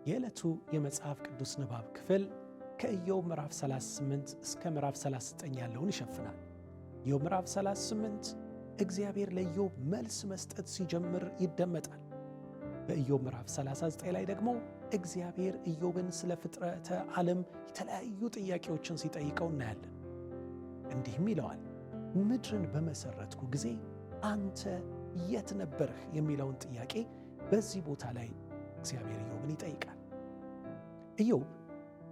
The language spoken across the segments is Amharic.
የዕለቱ የመጽሐፍ ቅዱስ ንባብ ክፍል ከኢዮብ ምዕራፍ 38 እስከ ምዕራፍ 39 ያለውን ይሸፍናል። ኢዮብ ምዕራፍ 38 እግዚአብሔር ለኢዮብ መልስ መስጠት ሲጀምር ይደመጣል። በኢዮብ ምዕራፍ 39 ላይ ደግሞ እግዚአብሔር ኢዮብን ስለ ፍጥረተ ዓለም የተለያዩ ጥያቄዎችን ሲጠይቀው እናያለን። እንዲህም ይለዋል፣ ምድርን በመሰረትኩ ጊዜ አንተ የት ነበርህ የሚለውን ጥያቄ በዚህ ቦታ ላይ እግዚአብሔር ኢዮብን ይጠይቃል። ኢዮብ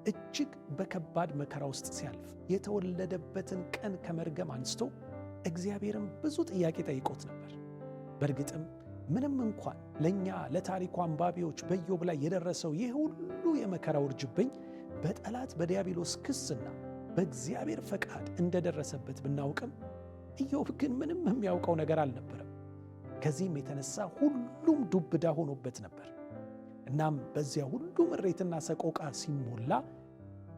እጅግ በከባድ መከራ ውስጥ ሲያልፍ የተወለደበትን ቀን ከመርገም አንስቶ እግዚአብሔርም ብዙ ጥያቄ ጠይቆት ነበር። በእርግጥም ምንም እንኳን ለእኛ ለታሪኩ አንባቢዎች በኢዮብ ላይ የደረሰው ይህ ሁሉ የመከራ ውርጅብኝ በጠላት በዲያብሎስ ክስና በእግዚአብሔር ፈቃድ እንደደረሰበት ብናውቅም ኢዮብ ግን ምንም የሚያውቀው ነገር አልነበረም። ከዚህም የተነሳ ሁሉም ዱብ እዳ ሆኖበት ነበር። እናም በዚያ ሁሉ ምሬትና ሰቆቃ ሲሞላ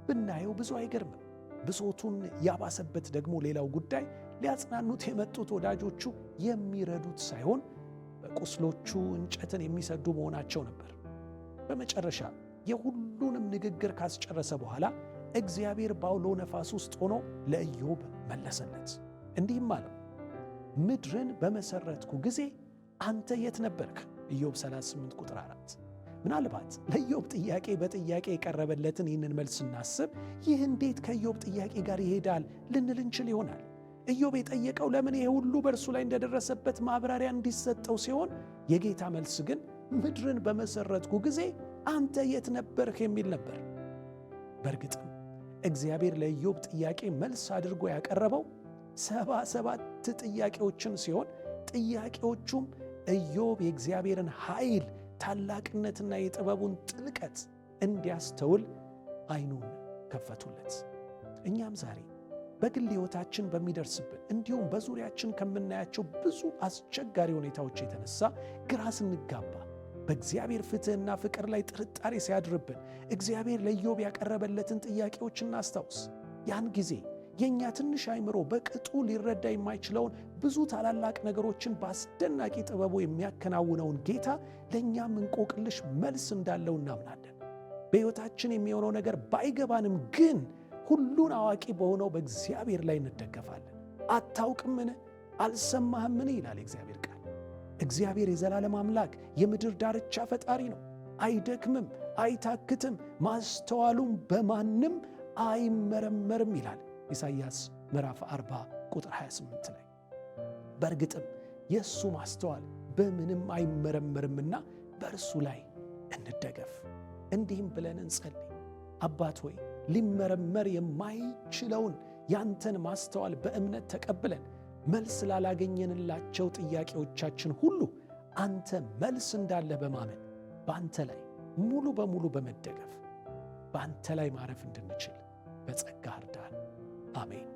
ብናየው ብዙ አይገርምም። ብሶቱን ያባሰበት ደግሞ ሌላው ጉዳይ ሊያጽናኑት የመጡት ወዳጆቹ የሚረዱት ሳይሆን በቁስሎቹ እንጨትን የሚሰዱ መሆናቸው ነበር። በመጨረሻ የሁሉንም ንግግር ካስጨረሰ በኋላ እግዚአብሔር ባውሎ ነፋስ ውስጥ ሆኖ ለኢዮብ መለሰለት። እንዲህም አለው፣ ምድርን በመሰረትኩ ጊዜ አንተ የት ነበርክ? ኢዮብ 38 ቁጥር 4። ምናልባት ለኢዮብ ጥያቄ በጥያቄ የቀረበለትን ይህንን መልስ ስናስብ ይህ እንዴት ከኢዮብ ጥያቄ ጋር ይሄዳል ልንል እንችል ይሆናል። ኢዮብ የጠየቀው ለምን ይሄ ሁሉ በእርሱ ላይ እንደደረሰበት ማብራሪያ እንዲሰጠው ሲሆን፣ የጌታ መልስ ግን ምድርን በመሰረትኩ ጊዜ አንተ የት ነበርህ የሚል ነበር። በእርግጥም እግዚአብሔር ለኢዮብ ጥያቄ መልስ አድርጎ ያቀረበው 77 ጥያቄዎችን ሲሆን ጥያቄዎቹም ኢዮብ የእግዚአብሔርን ኃይል ታላቅነትና የጥበቡን ጥልቀት እንዲያስተውል ዓይኑን ከፈቱለት። እኛም ዛሬ በግል ሕይወታችን በሚደርስብን እንዲሁም በዙሪያችን ከምናያቸው ብዙ አስቸጋሪ ሁኔታዎች የተነሳ ግራ ስንጋባ በእግዚአብሔር ፍትሕና ፍቅር ላይ ጥርጣሬ ሲያድርብን እግዚአብሔር ለኢዮብ ያቀረበለትን ጥያቄዎች እናስታውስ። ያን ጊዜ የእኛ ትንሽ አእምሮ በቅጡ ሊረዳ የማይችለውን ብዙ ታላላቅ ነገሮችን በአስደናቂ ጥበቡ የሚያከናውነውን ጌታ ለእኛም እንቆቅልሽ መልስ እንዳለው እናምናለን። በሕይወታችን የሚሆነው ነገር ባይገባንም ግን ሁሉን አዋቂ በሆነው በእግዚአብሔር ላይ እንደገፋለን። አታውቅምን? አልሰማህምን? ይላል እግዚአብሔር ቃል። እግዚአብሔር የዘላለም አምላክ የምድር ዳርቻ ፈጣሪ ነው። አይደክምም፣ አይታክትም፣ ማስተዋሉም በማንም አይመረመርም ይላል ኢሳይያስ ምዕራፍ 40 ቁጥር 28 ላይ። በእርግጥም የእሱ ማስተዋል በምንም አይመረመርምና በእርሱ ላይ እንደገፍ። እንዲህም ብለን እንጸልይ፣ አባት ሆይ ሊመረመር የማይችለውን ያንተን ማስተዋል በእምነት ተቀብለን መልስ ላላገኘንላቸው ጥያቄዎቻችን ሁሉ አንተ መልስ እንዳለ በማመን በአንተ ላይ ሙሉ በሙሉ በመደገፍ በአንተ ላይ ማረፍ እንድንችል በጸጋ እርዳን። አሜን።